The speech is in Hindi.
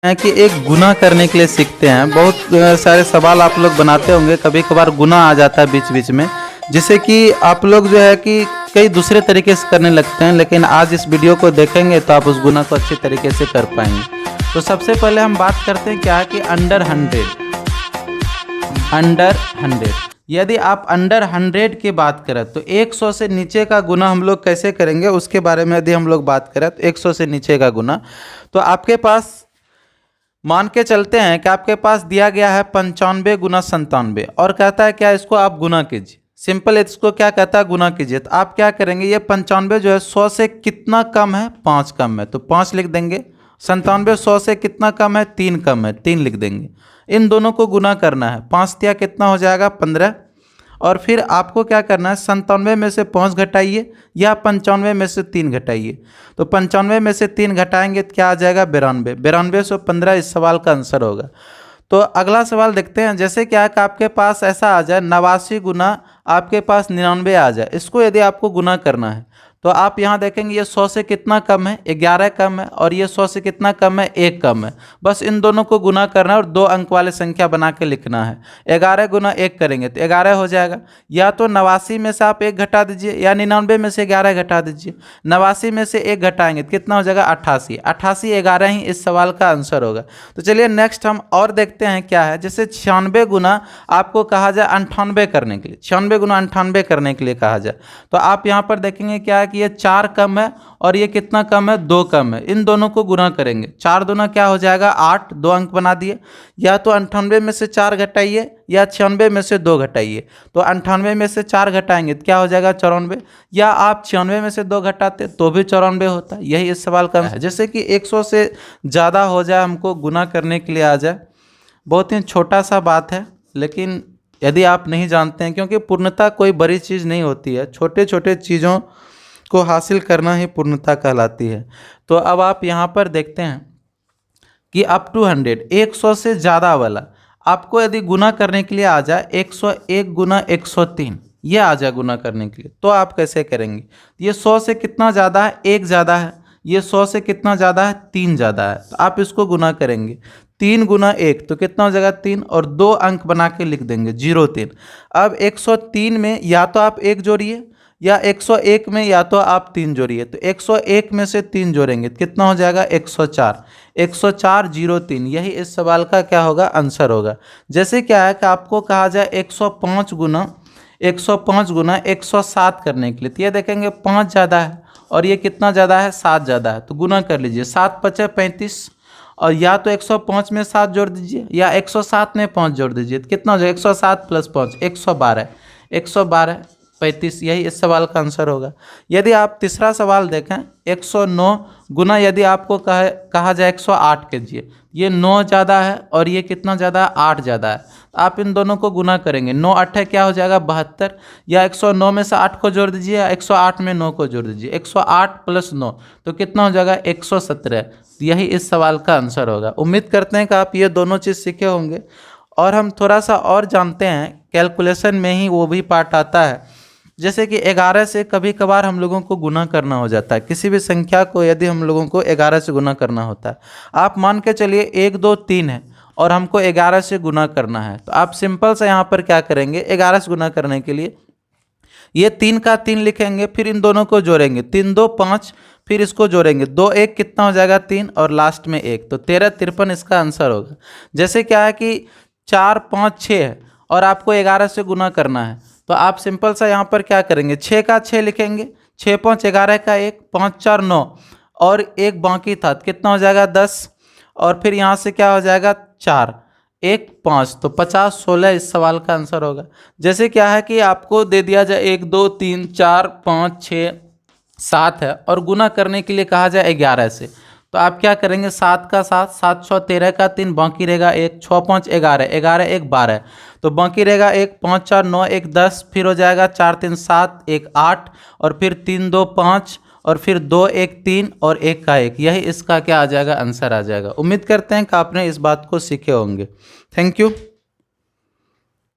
हैं कि एक गुना करने के लिए सीखते हैं। बहुत सारे सवाल आप लोग बनाते होंगे, कभी कभार गुना आ जाता है बीच बीच में, जिससे कि आप लोग जो है कि कई दूसरे तरीके से करने लगते हैं। लेकिन आज इस वीडियो को देखेंगे तो आप उस गुना को अच्छी तरीके से कर पाएंगे। तो सबसे पहले हम बात करते हैं क्या है कि अंडर 100। यदि आप अंडर 100 की बात करें तो 100 से नीचे का गुना हम लोग कैसे करेंगे उसके बारे में यदि हम लोग बात करें तो 100 से नीचे का गुना, तो आपके पास मान के चलते हैं कि आपके पास दिया गया है 95 गुना 97 और कहता है क्या इसको आप गुना कीजिए। सिंपल इसको क्या कहता है गुना कीजिए। तो आप क्या करेंगे, ये 95 जो है 100 से कितना कम है, 5 कम है तो 5 लिख देंगे। 97 100 से कितना कम है, 3 कम है, 3 लिख देंगे। इन दोनों को गुना करना है। 5 तिया कितना हो जाएगा, 15। और फिर आपको क्या करना है, 97 में से 5 घटाइए या 95 में से 3 घटाइए। तो 95 में से 3 घटाएंगे तो क्या आ जाएगा, 92। 92 से 15 इस सवाल का आंसर होगा। तो अगला सवाल देखते हैं। जैसे क्या है कि आपके पास ऐसा आ जाए 89 गुना आपके पास 99 आ जाए, इसको यदि आपको गुना करना है तो आप यहाँ देखेंगे ये 100 से कितना कम है, 11 कम है, और ये 100 से कितना कम है, 1 कम है। बस इन दोनों को गुना करना है और 2 अंक वाले संख्या बना के लिखना है। 11 गुना 1 करेंगे तो 11 हो जाएगा। या तो 89 में से आप 1 घटा दीजिए या 99 में से 11 घटा दीजिए। 89 में से 1 घटाएंगे तो कितना हो जाएगा, 88। 88 11 ही इस सवाल का आंसर होगा। तो चलिए नेक्स्ट हम और देखते हैं क्या है। जैसे 96 गुना आपको कहा जाए 98 करने के लिए, 96 गुना 98 करने के लिए कहा जाए, तो आप यहाँ पर देखेंगे क्या है कि ये 4 कम है और ये कितना कम है, 2 कम है। इन दोनों को गुना करेंगे। 4 दूना क्या हो जाएगा, 8। 2 अंक बना दिए। या तो 98 में से 4 घटाइए या 96 में से 2 घटाइए। तो 98 में से 4 घटाएंगे तो क्या हो जाएगा, 94। या आप 96 में से 2 घटाते तो भी 94 होता है। यही इस सवाल का है। जैसे कि 100 से ज़्यादा हो जाए, हमको गुना करने के लिए आ जाए, बहुत ही छोटा सा बात है, लेकिन यदि आप नहीं जानते हैं, क्योंकि पूर्णता कोई बड़ी चीज़ नहीं होती है, छोटे छोटे चीज़ों को हासिल करना ही पूर्णता कहलाती है। तो अब आप यहाँ पर देखते हैं कि अप टू 100, 100 से ज़्यादा वाला आपको यदि गुना करने के लिए आ जाए 101 गुना 103, ये आ जाए गुना करने के लिए, तो आप कैसे करेंगे। ये 100 से कितना ज़्यादा है, 1 ज़्यादा है। ये 100 से कितना ज़्यादा है, 3 ज़्यादा है। तो आप इसको गुना करेंगे। 3 गुना 1 तो कितना हो जाएगा, 3, और 2 अंक बना के लिख देंगे, 03। अब 103 में या तो आप 1 जोड़िए या 101 में या तो आप 3 जोड़िए। तो 101 में से 3 जोड़ेंगे तो कितना हो जाएगा, 104। 104 03, यही इस सवाल का क्या होगा, आंसर होगा। जैसे क्या है कि आपको कहा जाए 105 गुना 107 करने के लिए, तो ये देखेंगे 5 ज़्यादा है और ये कितना ज़्यादा है, 7 ज़्यादा है। तो गुना कर लीजिए। 7 पचे 35, और या तो 105 में 7 जोड़ दीजिए या 107 में 5 जोड़ दीजिए। तो कितना हो जाएगा, 107 प्लस 5 112। 112 35, यही इस सवाल का आंसर होगा। यदि आप तीसरा सवाल देखें, 109 गुना यदि आपको कहा जाए 108 कीजिए, ये 9 ज़्यादा है और ये कितना ज़्यादा है, 8 ज़्यादा है। आप इन दोनों को गुना करेंगे। 9 8 क्या हो जाएगा, 72। या 109 में से 8 को जोड़ दीजिए या 108 में 9 को जोड़ दीजिए। 108 प्लस 9 तो कितना हो जाएगा, 117। यही इस सवाल का आंसर होगा। उम्मीद करते हैं कि आप ये दोनों चीज़ सीखे होंगे। और हम थोड़ा सा और जानते हैं, कैलकुलेशन में ही वो भी पार्ट आता है। जैसे कि 11 से कभी कभार हम लोगों को गुना करना हो जाता है। किसी भी संख्या को यदि हम लोगों को 11 से गुना करना होता है, आप मान के चलिए 1 2 3 है और हमको 11 से गुना करना है, तो आप सिंपल से यहाँ पर क्या करेंगे, 11 से गुना करने के लिए ये 3 का 3 लिखेंगे, फिर इन दोनों को जोड़ेंगे। 3 2 5, फिर इसको जोड़ेंगे। 2 1 कितना हो जाएगा, 3, और लास्ट में 1, तो 13 53 इसका आंसर होगा। जैसे क्या है कि 4 5 6 है और आपको 11 से गुना करना है, तो आप सिंपल सा यहाँ पर क्या करेंगे, 6 का 6 लिखेंगे। 6 5 11 का 1, 5 4 9, और 1 बाकी था तो कितना हो जाएगा, 10, और फिर यहाँ से क्या हो जाएगा, 4 1 5, तो 50 16 इस सवाल का आंसर होगा। जैसे क्या है कि आपको दे दिया जाए 1 2 3 4 5 6 7 है और गुना करने के लिए कहा जाए 11 से, तो आप क्या करेंगे, 7 का 7, 7 6 13 का 3, बाकी रहेगा 1, 6 5 11, 11 1 12, तो बाकी रहेगा 1, 5 4 9 1 10, फिर हो जाएगा 4 3 7 1 8, और फिर 3 2 5, और फिर 2 1 3 और 1 का 1, यही इसका क्या आ जाएगा, आंसर आ जाएगा। उम्मीद करते हैं कि आपने इस बात को सीखे होंगे। Thank you.